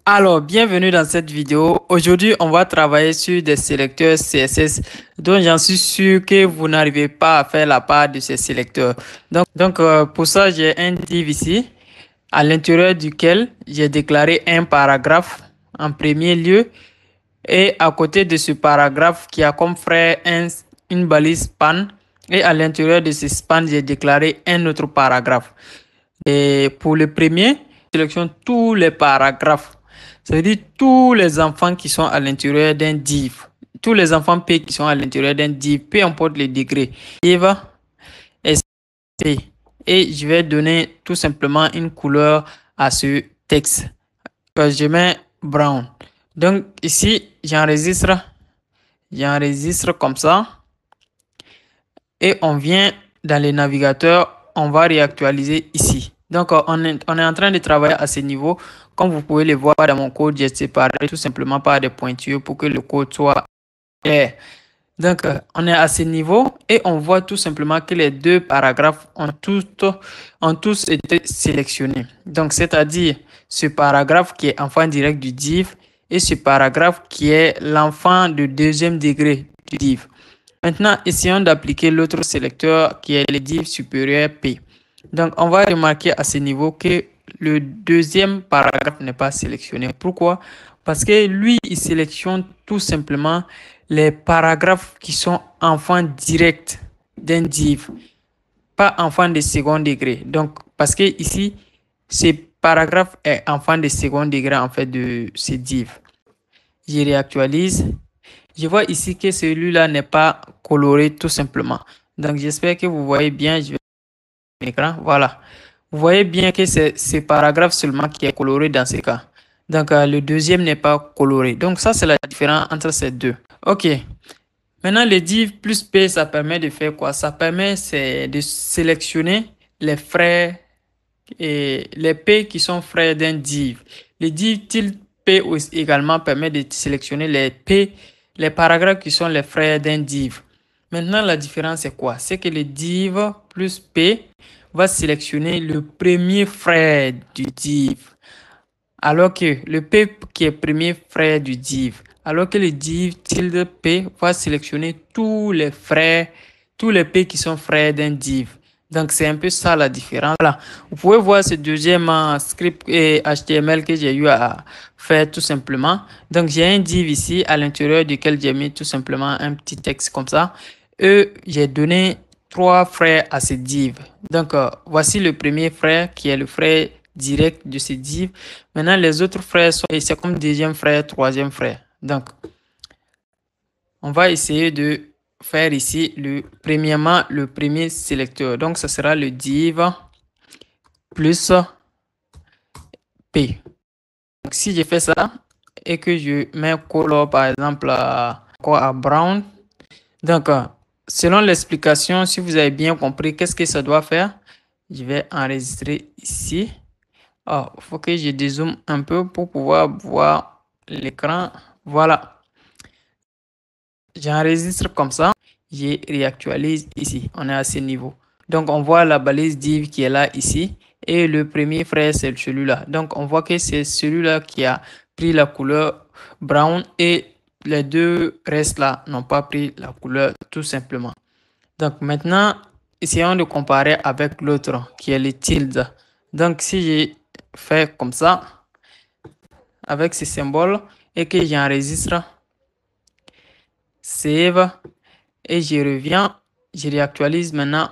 Alors, bienvenue dans cette vidéo. Aujourd'hui, on va travailler sur des sélecteurs CSS dont j'en suis sûr que vous n'arrivez pas à faire la part de ces sélecteurs. Donc, pour ça, j'ai un div ici à l'intérieur duquel j'ai déclaré un paragraphe en premier lieu et à côté de ce paragraphe qui a comme frère une balise span et à l'intérieur de ce span, j'ai déclaré un autre paragraphe. Et pour le premier, je sélectionne tous les paragraphes. Ça veut dire tous les enfants qui sont à l'intérieur d'un div. Tous les enfants P qui sont à l'intérieur d'un div, peu importe les degrés. Div ST. Et je vais donner tout simplement une couleur à ce texte. Je mets brown. Donc ici, j'enregistre comme ça. Et on vient dans le navigateur, on va réactualiser ici. Donc, on est en train de travailler à ce niveau. Comme vous pouvez le voir dans mon code, j'ai séparé tout simplement par des pointures pour que le code soit clair. Donc, on est à ce niveau et on voit tout simplement que les deux paragraphes ont tous été sélectionnés. Donc, c'est-à-dire ce paragraphe qui est enfant direct du div et ce paragraphe qui est l'enfant de deuxième degré du div. Maintenant, essayons d'appliquer l'autre sélecteur qui est le div supérieur P. Donc, on va remarquer à ce niveau que le deuxième paragraphe n'est pas sélectionné. Pourquoi? Parce que lui, il sélectionne tout simplement les paragraphes qui sont enfants directs d'un div, pas enfant de second degré. Donc, parce que ici, ce paragraphe est enfant de second degré en fait de ce div. Je réactualise. Je vois ici que celui-là n'est pas coloré tout simplement. Donc, j'espère que vous voyez bien. Je vais l'écran. Voilà. Vous voyez bien que c'est ce paragraphe seulement qui est coloré dans ce cas. Donc, le deuxième n'est pas coloré. Donc, ça, c'est la différence entre ces deux. OK. Maintenant, le div plus P, ça permet de faire quoi? Ça permet de sélectionner les frères et les P qui sont frères d'un div. Le div tilde P également permet de sélectionner les paragraphes qui sont les frères d'un div. Maintenant, la différence c'est quoi? C'est que le div plus P va sélectionner le premier frère du div, alors que le P qui est premier frère du div, alors que le div tilde P va sélectionner tous les P qui sont frères d'un div. Donc, c'est un peu ça la différence. Voilà. Vous pouvez voir ce deuxième script et HTML que j'ai eu à faire tout simplement. Donc, j'ai un div ici à l'intérieur duquel j'ai mis tout simplement un petit texte comme ça. Et j'ai donné 3 frères à ce div. Donc, voici le premier frère qui est le frère direct de ce div. Maintenant, les autres frères sont, et c'est comme deuxième frère, troisième frère. Donc, on va essayer de faire ici premièrement le premier sélecteur. Donc, ce sera le div plus P. Donc, si je fais ça et que je mets color par exemple à brown, donc selon l'explication, si vous avez bien compris, qu'est-ce que ça doit faire? Je vais enregistrer ici. Oh, il faut que je dézoome un peu pour pouvoir voir l'écran. Voilà. J'enregistre comme ça. Je réactualise ici. On est à ce niveau. Donc, on voit la balise div qui est là ici. Et le premier frère, c'est celui-là. Donc, on voit que c'est celui-là qui a pris la couleur brown et les deux restes là n'ont pas pris la couleur tout simplement. Donc, maintenant, essayons de comparer avec l'autre qui est le tilde. Donc, si je fais comme ça, avec ce symbole, et que j'enregistre, save, et je reviens, je réactualise maintenant,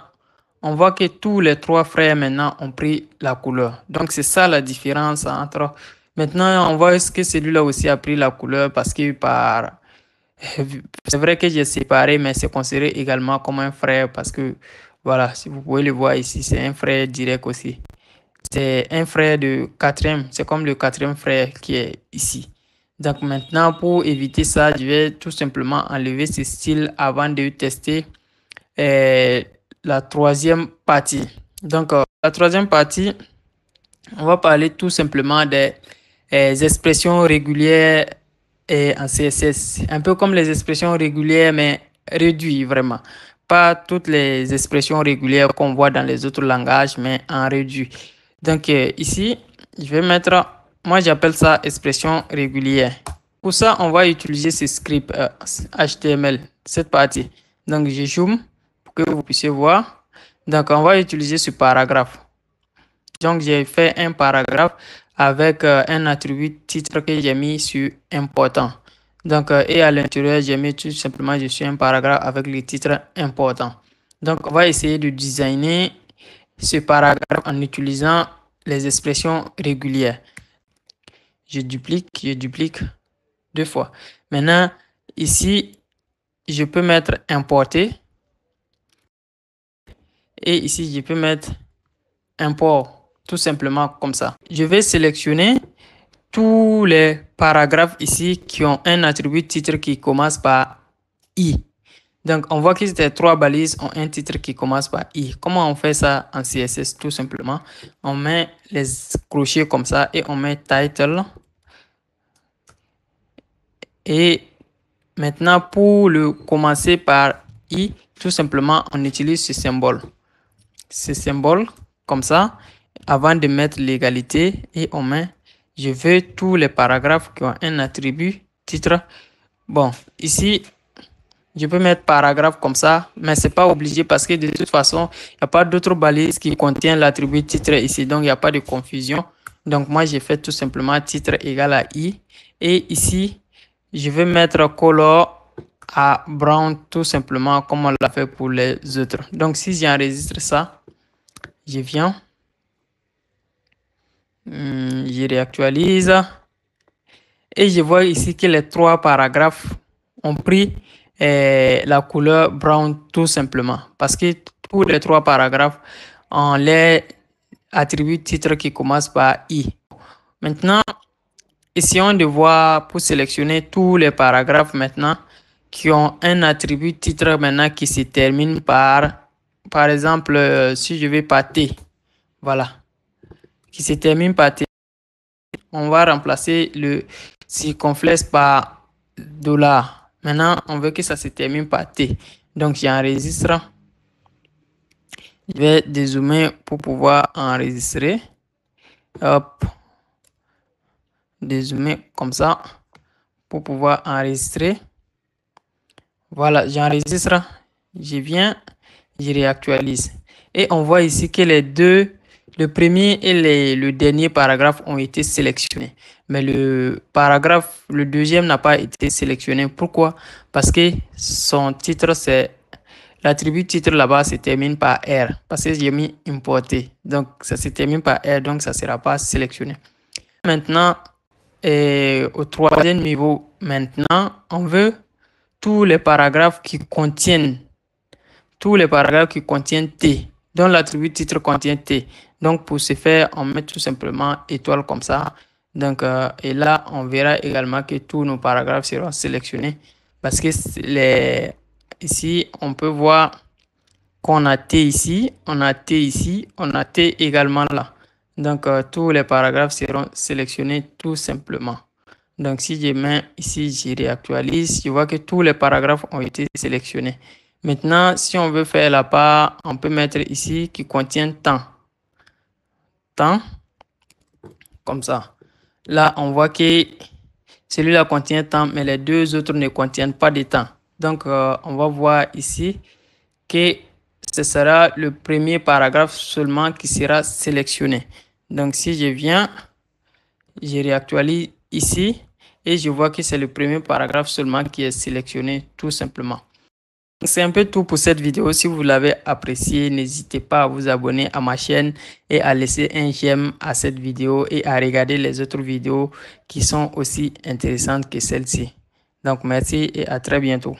on voit que tous les 3 frères maintenant ont pris la couleur. Donc, c'est ça la différence entre... Maintenant, on voit que celui-là aussi a pris la couleur parce que c'est vrai que j'ai séparé, mais c'est considéré également comme un frère parce que, voilà, si vous pouvez le voir ici, c'est un frère direct aussi. C'est un frère de quatrième, c'est comme le quatrième frère qui est ici. Donc maintenant, pour éviter ça, je vais tout simplement enlever ce style avant de tester la troisième partie. Donc, la troisième partie, on va parler tout simplement des expressions régulières en CSS. Un peu comme les expressions régulières, mais réduites vraiment. Pas toutes les expressions régulières qu'on voit dans les autres langages, mais en réduit. Donc, ici, je vais mettre moi j'appelle ça expression régulière. Pour ça, on va utiliser ce script HTML, cette partie. Donc, je zoome pour que vous puissiez voir. Donc, on va utiliser ce paragraphe. Donc, j'ai fait un paragraphe avec un attribut titre que j'ai mis sur important. Donc, et à l'intérieur, j'ai mis tout simplement, je suis un paragraphe avec le titre important. Donc, on va essayer de designer ce paragraphe en utilisant les expressions régulières. Je duplique 2 fois. Maintenant, ici, je peux mettre importer. Et ici, je peux mettre import, tout simplement comme ça. Je vais sélectionner tous les paragraphes ici qui ont un attribut titre qui commence par I. Donc, on voit que ces 3 balises ont un titre qui commence par I. Comment on fait ça en CSS? Tout simplement, on met les crochets comme ça et on met title. Et maintenant, pour le commencer par I, tout simplement, on utilise ce symbole. Ce symbole, comme ça, avant de mettre l'égalité, et on met, je veux tous les paragraphes qui ont un attribut titre. Bon, ici, je peux mettre paragraphe comme ça, mais c'est pas obligé parce que de toute façon, il n'y a pas d'autres balises qui contiennent l'attribut titre ici, donc il n'y a pas de confusion. Donc moi, j'ai fait tout simplement titre égal à I. Et ici, je vais mettre color à brown tout simplement comme on l'a fait pour les autres. Donc si j'enregistre ça, je viens, je réactualise et je vois ici que les 3 paragraphes ont pris la couleur brown tout simplement parce que tous les 3 paragraphes ont les attributs titres qui commencent par I. Maintenant, essayons de voir pour sélectionner tous les paragraphes maintenant qui ont un attribut titre maintenant qui se termine par exemple, si je vais par T, voilà, qui se termine par T, on va remplacer le circonflexe par $. Maintenant, on veut que ça se termine par T. Donc, j'enregistre. Je vais dézoomer pour pouvoir enregistrer. Hop. Dézoomer comme ça pour pouvoir enregistrer. Voilà, j'enregistre. Je viens, je réactualise. Et on voit ici que les deux, le premier et le dernier paragraphe ont été sélectionnés. Mais le deuxième n'a pas été sélectionné. Pourquoi? Parce que son titre, c'est l'attribut titre là-bas se termine par R. Parce que j'ai mis importer. Donc, ça se termine par R, donc ça ne sera pas sélectionné. Maintenant, au 3e niveau, maintenant, on veut tous les paragraphes qui contiennent T, dont l'attribut titre contient T. Donc, pour ce faire, on met tout simplement étoile comme ça. Donc, et là, on verra également que tous nos paragraphes seront sélectionnés parce que ici, on peut voir qu'on a T ici, on a T ici, on a T également là. Donc, tous les paragraphes seront sélectionnés tout simplement. Donc, si je mets ici, je réactualise, je vois que tous les paragraphes ont été sélectionnés. Maintenant, si on veut faire la part, on peut mettre ici qui contient temps. Temps, comme ça. Là, on voit que celui-là contient temps, mais les deux autres ne contiennent pas de temps. Donc, on va voir ici que ce sera le premier paragraphe seulement qui sera sélectionné. Donc, si je viens, je réactualise ici et je vois que c'est le premier paragraphe seulement qui est sélectionné tout simplement. C'est un peu tout pour cette vidéo. Si vous l'avez apprécié, n'hésitez pas à vous abonner à ma chaîne et à laisser un j'aime à cette vidéo et à regarder les autres vidéos qui sont aussi intéressantes que celle-ci. Donc merci et à très bientôt.